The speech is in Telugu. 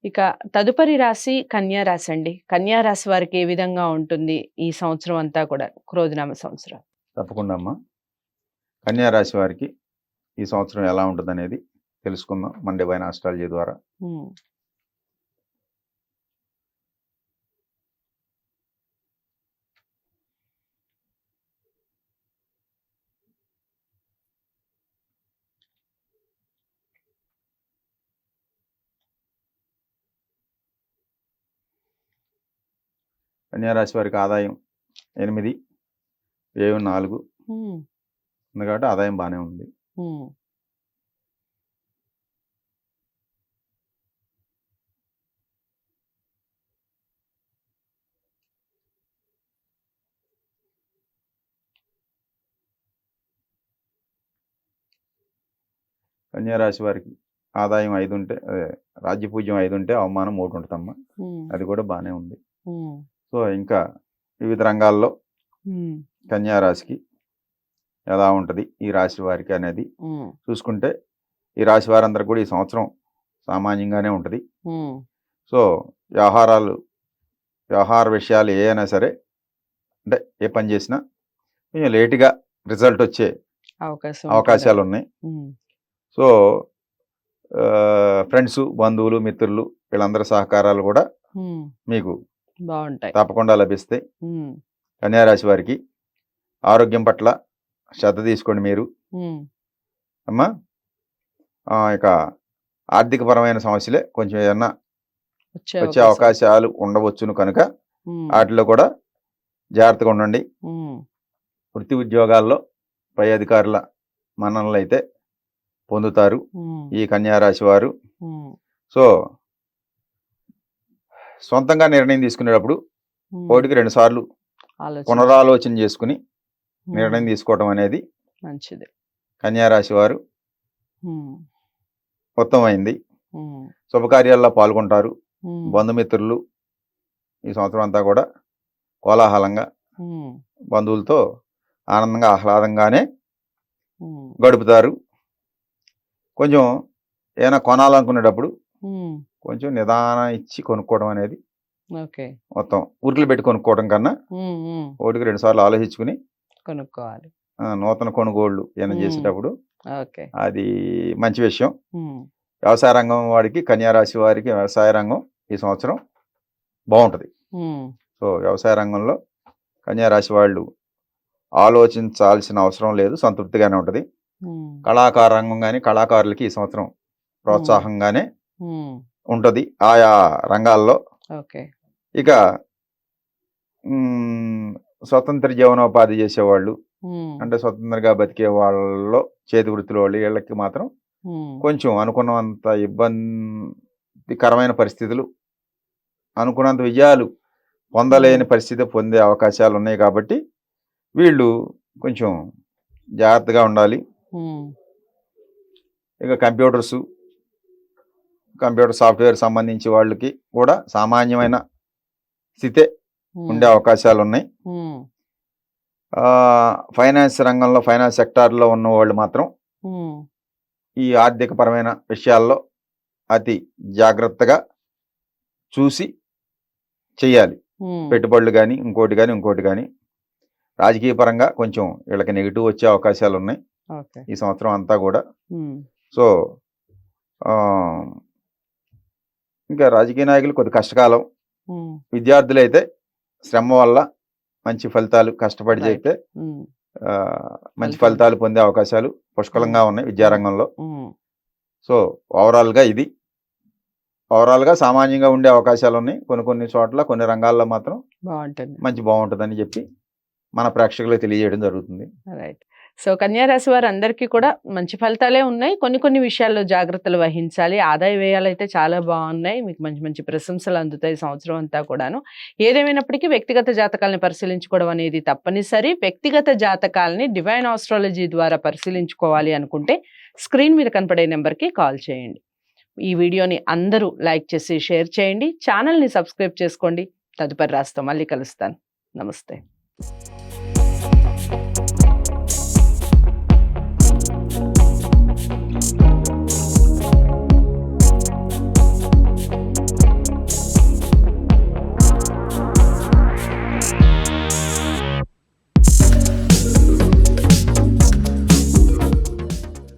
ఇక తదుపరి రాశి కన్యా రాశి అండి. కన్యా రాశి వారికి ఏ విధంగా ఉంటుంది ఈ సంవత్సరం అంతా కూడా, క్రోధినామ సంవత్సరం? తప్పకుండా అమ్మా. కన్యా రాశి వారికి ఈ సంవత్సరం ఎలా ఉంటుందనేది తెలుసుకుందాం మన డివైన్ ఆస్ట్రాలజీ ద్వారా. హ్మ్. కన్యా రాశి వారికి ఆదాయం 8, వ్యయం 4 హ్మ్. ఉంది కాబట్టి ఆదాయం బాగానే ఉంది. హ్మ్. కన్యా రాశి వారికి ఆదాయం 5 ఉంటే, రాజ్యపూజ్యం 5 ఉంటే అవమానం 3 ఉంటుందమ్మా. హ్మ్. అది కూడా బాగానే ఉంది. హ్మ్. సో ఇంకా వివిధ రంగాల్లో హ్మ్. కన్యా రాశికి ఎలా ఉంటుంది ఈ రాశి వారికి అనేది హ్మ్. చూసుకుంటే, ఈ రాశి వారందరికి కూడా ఈ సంవత్సరం సామాన్యంగానే ఉంటుంది. హ్మ్. సో వ్యవహార విషయాలు ఏ అయినా సరే, అంటే ఏ పని చేసినా కొంచెం లేటుగా రిజల్ట్ వచ్చే అవకాశాలు ఉంటుంది. ఉన్నాయి. హ్మ్. సో ఫ్రెండ్స్, బంధువులు, మిత్రులు వీళ్ళందరి సహకారాలు కూడా హ్మ్. మీకు బావుంటాయి. తప్పకుండా లభిస్తాయి. హ్మ్. కన్యా రాశి వారికి ఆరోగ్యం పట్ల శ్రద్ధ తీసుకోండి మీరు హ్మ్. అమ్మా. ఇక ఆర్థికపరమైన సమస్యలే కొంచెం ఏదన్నా వచ్చే వచ్చే అవకాశం. అవకాశాలు ఉండవచ్చును కనుక హ్మ్. వాటిలో కూడా జాగ్రత్తగా ఉండండి. హ్మ్. వృత్తి ఉద్యోగాల్లో పై అధికారుల మన్ననలు అయితే పొందుతారు హ్మ్. ఈ కన్యా రాశి వారు. హ్మ్. సో సొంతంగా నిర్ణయం తీసుకునేటప్పుడు హ్మ్. ఒకటికి 2 సార్లు ఆలోచించాలి. పునరాలోచన చేసుకుని హ్మ్. నిర్ణయం తీసుకోవడం అనేది మంచిది. కన్యా రాశి వారు హ్మ్. ఉత్తమమైంది. హ్మ్. శుభకార్యాల్లో పాల్గొంటారు. హ్మ్. బంధుమిత్రులు ఈ సంవత్సరం అంతా కూడా కోలాహలంగా హ్మ్. బంధువులతో ఆనందంగా ఆహ్లాదంగానే హ్మ్. గడుపుతారు. కొంచెం ఏమైనా కొనాలనుకునేటప్పుడు హ్మ్. కొంచెం నిదానం ఇచ్చి కొనుక్కోవడం అనేది ఓకే. మొత్తం ఉరుకులు పెట్టి కొనుక్కోవడం కన్నా హ్మ్. హ్మ్. ఒకటికి 2 సార్లు ఆలోచించుకుని కొనుక్కోవాలి. నూతన కొనుగోళ్లు ఏమైనా హ్మ్. చేసేటప్పుడు ఓకే. అది మంచి విషయం. హ్మ్. వ్యవసాయ రంగం వాడికి, కన్యా రాశి వారికి వ్యవసాయ రంగం ఈ సంవత్సరం బాగుంటుంది. హ్మ్. సో వ్యవసాయ రంగంలో కన్యా రాశి వాళ్ళు ఆలోచించాల్సిన అవసరం లేదు, సంతృప్తిగానే ఉంటుంది. హ్మ్. కళాకార రంగం కానీ కళాకారులకి ఈ సంవత్సరం ప్రోత్సాహంగానే హ్మ్. ఉంటుంది ఆయా రంగాల్లో. ఓకే. ఇక స్వతంత్ర జీవనోపాధి చేసేవాళ్ళు, హ్మ్. అంటే స్వతంత్రంగా బతికే వాళ్ళలో చేతి వృత్తుల వాళ్ళు వీళ్ళకి మాత్రం హ్మ్. కొంచెం అనుకున్నంత ఇబ్బందికరమైన పరిస్థితులు, అనుకున్నంత విజయాలు పొందలేని పరిస్థితి పొందే అవకాశాలు ఉన్నాయి కాబట్టి వీళ్ళు కొంచెం జాగ్రత్తగా ఉండాలి. హ్మ్. ఇక కంప్యూటర్ సాఫ్ట్వేర్ సంబంధించి వాళ్ళకి కూడా సామాన్యమైన స్థితే ఉండే అవకాశాలు ఉన్నాయి. హ్మ్. ఫైనాన్స్ రంగంలో, ఫైనాన్స్ సెక్టార్లో ఉన్న వాళ్ళు మాత్రం హ్మ్. ఈ ఆర్థిక పరమైన విషయాల్లో అతి జాగ్రత్తగా చూసి చెయ్యాలి. హ్మ్. పెట్టుబడులు కానీ ఇంకోటి కానీ రాజకీయ పరంగా కొంచెం వీళ్ళకి నెగిటివ్ వచ్చే అవకాశాలు ఉన్నాయి ఓకే. ఈ సంవత్సరం అంతా కూడా. హ్మ్. సో ఇంకా రాజకీయ నాయకులు కొద్ది కష్టకాలం, హ్మ్. విద్యార్థులైతే శ్రమ వల్ల మంచి ఫలితాలు, కష్టపడి రైట్. చేస్తే హ్మ్. మంచి ఫలితం ఫలితాలు పొందే అవకాశాలు పుష్కలంగా ఉన్నాయి విద్యారంగంలో. హ్మ్. సో ఓవరాల్గా సామాన్యంగా ఉండే అవకాశాలు ఉన్నాయి. కొన్ని చోట్ల కొన్ని రంగాల్లో మాత్రం బాగుంటుంది. బాగుంటుందని చెప్పి మన ప్రేక్షకులకు తెలియజేయడం జరుగుతుంది. రైట్. సో కన్యా రాశి వారు అందరికీ కూడా మంచి ఫలితాలే ఉన్నాయి. కొన్ని విషయాల్లో జాగ్రత్తలు వహించాలి. ఆదాయ వ్యయాలైతే చాలా బాగున్నాయి. మీకు మంచి మంచి ప్రశంసలు అందుతాయి సంవత్సరం అంతా కూడాను. ఏదేమైనప్పటికీ వ్యక్తిగత జాతకాలను పరిశీలించుకోవడం అనేది తప్పనిసరి. వ్యక్తిగత జాతకాలని డివైన్ ఆస్ట్రాలజీ ద్వారా పరిశీలించుకోవాలి అనుకుంటే స్క్రీన్ మీద కనపడే నెంబర్కి కాల్ చేయండి. ఈ వీడియోని అందరూ లైక్ చేసి షేర్ చేయండి. ఛానల్ని సబ్స్క్రైబ్ చేసుకోండి. తదుపరి రాశితో మళ్ళీ కలుస్తాను. నమస్తే.